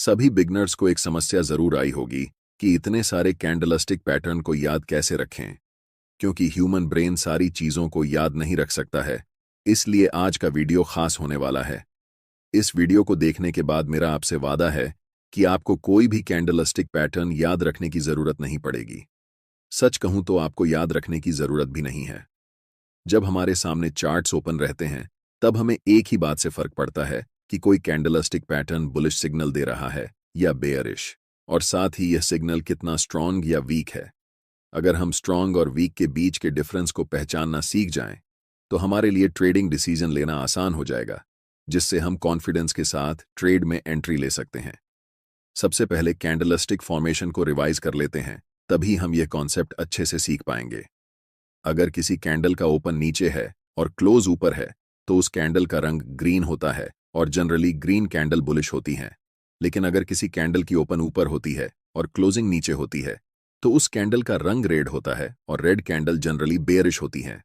सभी बिगनर्स को एक समस्या जरूर आई होगी कि इतने सारे कैंडलस्टिक पैटर्न को याद कैसे रखें, क्योंकि ह्यूमन ब्रेन सारी चीजों को याद नहीं रख सकता है। इसलिए आज का वीडियो खास होने वाला है। इस वीडियो को देखने के बाद मेरा आपसे वादा है कि आपको कोई भी कैंडलस्टिक पैटर्न याद रखने की जरूरत नहीं पड़ेगी। सच कहूं तो आपको याद रखने की जरूरत भी नहीं है। जब हमारे सामने चार्ट्स ओपन रहते हैं तब हमें एक ही बात से फर्क पड़ता है कि कोई कैंडलस्टिक पैटर्न बुलिश सिग्नल दे रहा है या बेयरिश, और साथ ही यह सिग्नल कितना स्ट्रांग या वीक है। अगर हम स्ट्रांग और वीक के बीच के डिफरेंस को पहचानना सीख जाएं तो हमारे लिए ट्रेडिंग डिसीजन लेना आसान हो जाएगा, जिससे हम कॉन्फिडेंस के साथ ट्रेड में एंट्री ले सकते हैं। सबसे पहले कैंडलस्टिक फॉर्मेशन को रिवाइज कर लेते हैं, तभी हम यह कॉन्सेप्ट अच्छे से सीख पाएंगे। अगर किसी कैंडल का ओपन नीचे है और क्लोज ऊपर है तो उस कैंडल का रंग ग्रीन होता है और जनरली ग्रीन कैंडल बुलिश होती हैं। लेकिन अगर किसी कैंडल की ओपन ऊपर होती है और क्लोजिंग नीचे होती है तो उस कैंडल का रंग रेड होता है और रेड कैंडल जनरली बेयरिश होती हैं।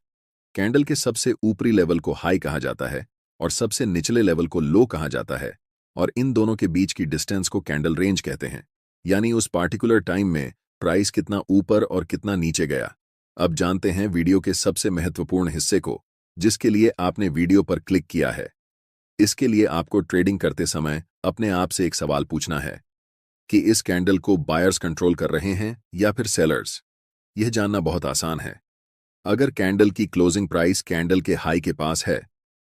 कैंडल के सबसे ऊपरी लेवल को हाई कहा जाता है और सबसे निचले लेवल को लो कहा जाता है, और इन दोनों के बीच की डिस्टेंस को कैंडल रेंज कहते हैं, यानी उस पार्टिकुलर टाइम में प्राइस कितना ऊपर और कितना नीचे गया। अब जानते हैं वीडियो के सबसे महत्वपूर्ण हिस्से को, जिसके लिए आपने वीडियो पर क्लिक किया है। इसके लिए आपको ट्रेडिंग करते समय अपने आप से एक सवाल पूछना है कि इस कैंडल को बायर्स कंट्रोल कर रहे हैं या फिर सेलर्स। यह जानना बहुत आसान है। अगर कैंडल की क्लोजिंग प्राइस कैंडल के हाई के पास है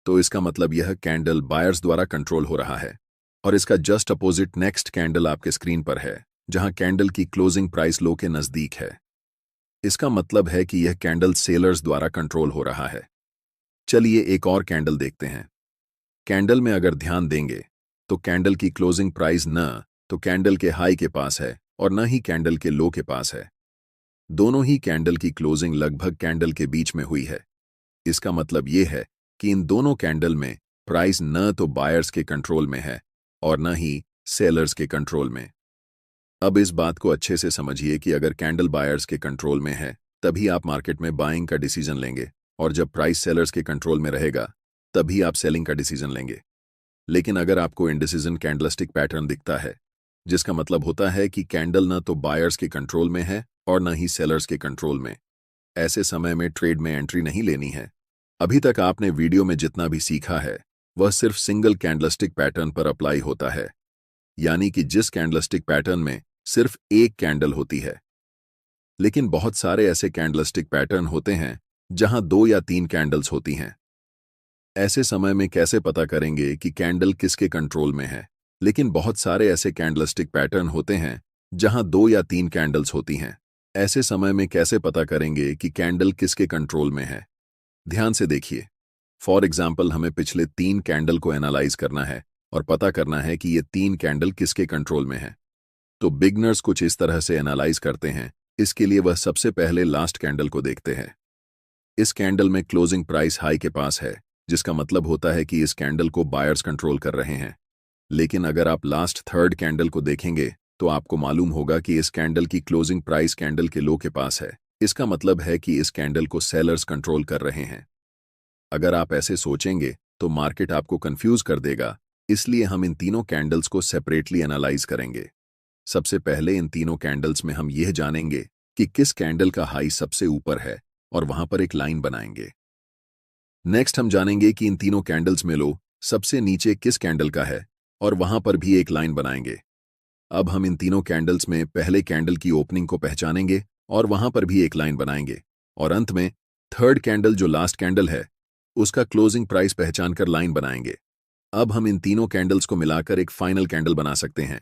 तो इसका मतलब यह कैंडल बायर्स द्वारा कंट्रोल हो रहा है, और इसका जस्ट अपोजिट नेक्स्ट कैंडल आपके स्क्रीन पर है, जहां कैंडल की क्लोजिंग प्राइस लो के नजदीक है। इसका मतलब है कि यह कैंडल सेलर्स द्वारा कंट्रोल हो रहा है। चलिए एक और कैंडल देखते हैं। कैंडल में अगर ध्यान देंगे तो कैंडल की क्लोजिंग प्राइस न तो कैंडल के हाई के पास है और न ही कैंडल के लो के पास है। दोनों ही कैंडल की क्लोजिंग लगभग कैंडल के बीच में हुई है। इसका मतलब यह है कि इन दोनों कैंडल में प्राइस न तो बायर्स के कंट्रोल में है और न ही सेलर्स के कंट्रोल में। अब इस बात को अच्छे से समझिए कि अगर कैंडल बायर्स के कंट्रोल में है तभी आप मार्केट में बाइंग का डिसीजन लेंगे, और जब प्राइस सेलर्स के कंट्रोल में रहेगा तभी आप सेलिंग का डिसीजन लेंगे। लेकिन अगर आपको इंडिसीजन कैंडलस्टिक पैटर्न दिखता है, जिसका मतलब होता है कि कैंडल न तो बायर्स के कंट्रोल में है और न ही सेलर्स के कंट्रोल में, ऐसे समय में ट्रेड में एंट्री नहीं लेनी है। अभी तक आपने वीडियो में जितना भी सीखा है वह सिर्फ सिंगल कैंडलस्टिक पैटर्न पर अप्लाई होता है, यानी कि जिस कैंडलस्टिक पैटर्न में सिर्फ एक कैंडल होती है। लेकिन बहुत सारे ऐसे कैंडलस्टिक पैटर्न होते हैं जहां 2 या 3 कैंडल्स होती हैं। ऐसे समय में कैसे पता करेंगे कि कैंडल किसके कंट्रोल में है? लेकिन बहुत सारे ऐसे कैंडलस्टिक पैटर्न होते हैं जहां 2 या 3 कैंडल्स होती हैं। ऐसे समय में कैसे पता करेंगे कि कैंडल किसके कंट्रोल में है? ध्यान से देखिए। फॉर एग्जाम्पल, हमें पिछले 3 कैंडल को एनालाइज करना है और पता करना है कि ये 3 कैंडल किसके कंट्रोल में है। तो बिगनर्स कुछ इस तरह से एनालाइज करते हैं। इसके लिए वह सबसे पहले लास्ट कैंडल को देखते हैं। इस कैंडल में क्लोजिंग प्राइस हाई के पास है, जिसका मतलब होता है कि इस कैंडल को बायर्स कंट्रोल कर रहे हैं। लेकिन अगर आप लास्ट थर्ड कैंडल को देखेंगे तो आपको मालूम होगा कि इस कैंडल की क्लोजिंग प्राइस कैंडल के लो के पास है। इसका मतलब है कि इस कैंडल को सेलर्स कंट्रोल कर रहे हैं। अगर आप ऐसे सोचेंगे तो मार्केट आपको कंफ्यूज कर देगा, इसलिए हम इन तीनों कैंडल्स को सेपरेटली एनालाइज करेंगे। सबसे पहले इन तीनों कैंडल्स में हम यह जानेंगे कि किस कैंडल का हाई सबसे ऊपर है और वहां पर एक लाइन बनाएंगे। नेक्स्ट हम जानेंगे कि इन तीनों कैंडल्स में लो सबसे नीचे किस कैंडल का है और वहां पर भी एक लाइन बनाएंगे। अब हम इन तीनों कैंडल्स में पहले कैंडल की ओपनिंग को पहचानेंगे और वहां पर भी एक लाइन बनाएंगे, और अंत में थर्ड कैंडल जो लास्ट कैंडल है उसका क्लोजिंग प्राइस पहचानकर लाइन बनाएंगे। अब हम इन तीनों कैंडल्स को मिलाकर एक फाइनल कैंडल बना सकते हैं।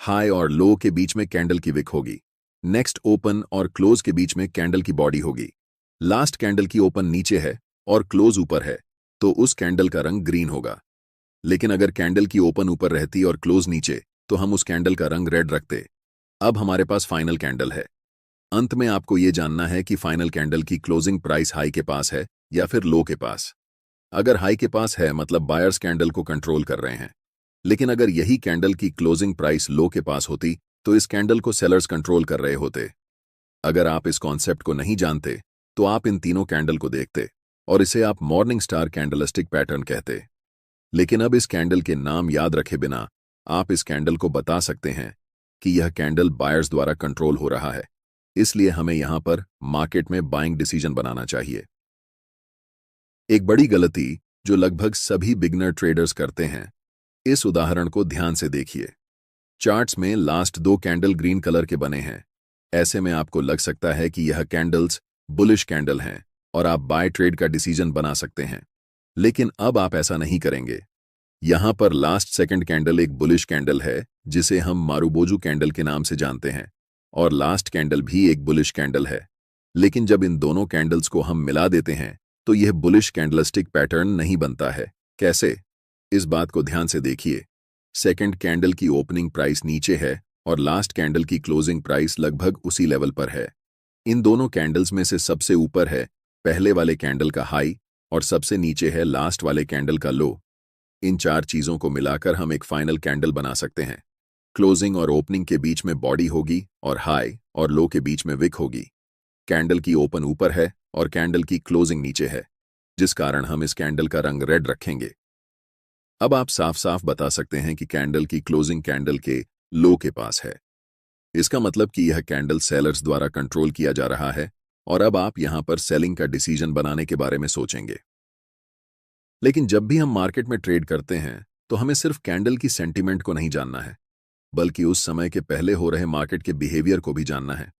हाई और लो के बीच में कैंडल की विक होगी। नेक्स्ट ओपन और क्लोज के बीच में कैंडल की बॉडी होगी। लास्ट कैंडल की ओपन नीचे है और क्लोज ऊपर है तो उस कैंडल का रंग ग्रीन होगा। लेकिन अगर कैंडल की ओपन ऊपर रहती और क्लोज नीचे तो हम उस कैंडल का रंग रेड रखते। अब हमारे पास फाइनल कैंडल है। अंत में आपको यह जानना है कि फाइनल कैंडल की क्लोजिंग प्राइस हाई के पास है या फिर लो के पास। अगर हाई के पास है मतलब बायर्स कैंडल को कंट्रोल कर रहे हैं। लेकिन अगर यही कैंडल की क्लोजिंग प्राइस लो के पास होती तो इस कैंडल को सेलर्स कंट्रोल कर रहे होते। अगर आप इस कॉन्सेप्ट को नहीं जानते तो आप इन तीनों कैंडल को देखते और इसे आप मॉर्निंग स्टार कैंडलस्टिक पैटर्न कहते। लेकिन अब इस कैंडल के नाम याद रखे बिना आप इस कैंडल को बता सकते हैं कि यह कैंडल बायर्स द्वारा कंट्रोल हो रहा है, इसलिए हमें यहां पर मार्केट में बाइंग डिसीजन बनाना चाहिए। एक बड़ी गलती जो लगभग सभी बिगनर ट्रेडर्स करते हैं, इस उदाहरण को ध्यान से देखिए। चार्ट्स में लास्ट 2 कैंडल ग्रीन कलर के बने हैं। ऐसे में आपको लग सकता है कि यह कैंडल्स बुलिश कैंडल हैं और आप बाय ट्रेड का डिसीजन बना सकते हैं। लेकिन अब आप ऐसा नहीं करेंगे। यहां पर लास्ट सेकंड कैंडल एक बुलिश कैंडल है जिसे हम मारुबोजू कैंडल के नाम से जानते हैं, और लास्ट कैंडल भी एक बुलिश कैंडल है। लेकिन जब इन दोनों कैंडल्स को हम मिला देते हैं तो यह बुलिश कैंडलस्टिक पैटर्न नहीं बनता है। कैसे? इस बात को ध्यान से देखिए। सेकंड कैंडल की ओपनिंग प्राइस नीचे है और लास्ट कैंडल की क्लोजिंग प्राइस लगभग उसी लेवल पर है। इन दोनों कैंडल्स में से सबसे ऊपर है पहले वाले कैंडल का हाई और सबसे नीचे है लास्ट वाले कैंडल का लो। इन 4 चीजों को मिलाकर हम एक फाइनल कैंडल बना सकते हैं। क्लोजिंग और ओपनिंग के बीच में बॉडी होगी और हाई और लो के बीच में विक होगी। कैंडल की ओपन ऊपर है और कैंडल की क्लोजिंग नीचे है, जिस कारण हम इस कैंडल का रंग रेड रखेंगे। अब आप साफ साफ बता सकते हैं कि कैंडल की क्लोजिंग कैंडल के लो के पास है। इसका मतलब कि यह कैंडल सेलर्स द्वारा कंट्रोल किया जा रहा है और अब आप यहां पर सेलिंग का डिसीजन बनाने के बारे में सोचेंगे। लेकिन जब भी हम मार्केट में ट्रेड करते हैं तो हमें सिर्फ कैंडल की सेंटीमेंट को नहीं जानना है, बल्कि उस समय के पहले हो रहे मार्केट के बिहेवियर को भी जानना है।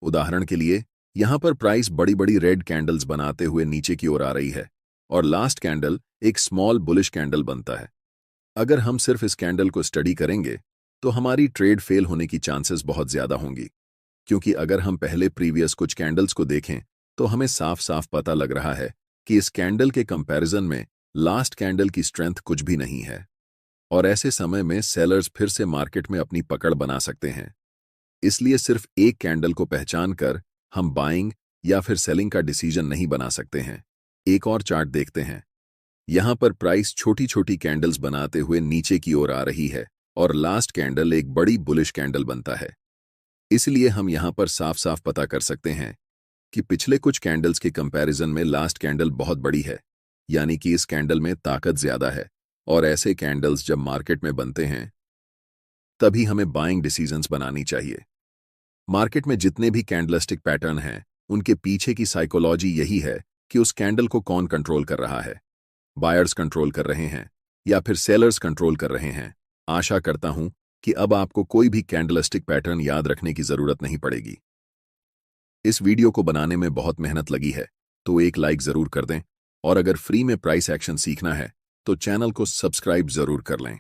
उदाहरण के लिए, यहां पर प्राइस बड़ी बड़ी रेड कैंडल्स बनाते हुए नीचे की ओर आ रही है और लास्ट कैंडल एक स्मॉल बुलिश कैंडल बनता है। अगर हम सिर्फ इस कैंडल को स्टडी करेंगे तो हमारी ट्रेड फेल होने की चांसेस बहुत ज्यादा होंगी, क्योंकि अगर हम पहले प्रीवियस कुछ कैंडल्स को देखें तो हमें साफ साफ पता लग रहा है कि इस कैंडल के कंपैरिजन में लास्ट कैंडल की स्ट्रेंथ कुछ भी नहीं है, और ऐसे समय में सेलर्स फिर से मार्केट में अपनी पकड़ बना सकते हैं। इसलिए सिर्फ एक कैंडल को पहचान कर हम बाइंग या फिर सेलिंग का डिसीजन नहीं बना सकते हैं। एक और चार्ट देखते हैं। यहां पर प्राइस छोटी छोटी कैंडल्स बनाते हुए नीचे की ओर आ रही है और लास्ट कैंडल एक बड़ी बुलिश कैंडल बनता है। इसलिए हम यहां पर साफ साफ पता कर सकते हैं कि पिछले कुछ कैंडल्स के कंपैरिजन में लास्ट कैंडल बहुत बड़ी है, यानी कि इस कैंडल में ताकत ज्यादा है, और ऐसे कैंडल्स जब मार्केट में बनते हैं तभी हमें बाइंग डिसीजंस बनानी चाहिए। मार्केट में जितने भी कैंडलस्टिक पैटर्न हैं, उनके पीछे की साइकोलॉजी यही है कि उस कैंडल को कौन कंट्रोल कर रहा है। बायर्स कंट्रोल कर रहे हैं या फिर सेलर्स कंट्रोल कर रहे हैं। आशा करता हूं कि अब आपको कोई भी कैंडलस्टिक पैटर्न याद रखने की जरूरत नहीं पड़ेगी। इस वीडियो को बनाने में बहुत मेहनत लगी है, तो एक लाइक जरूर कर दें, और अगर फ्री में प्राइस एक्शन सीखना है तो चैनल को सब्सक्राइब जरूर कर लें।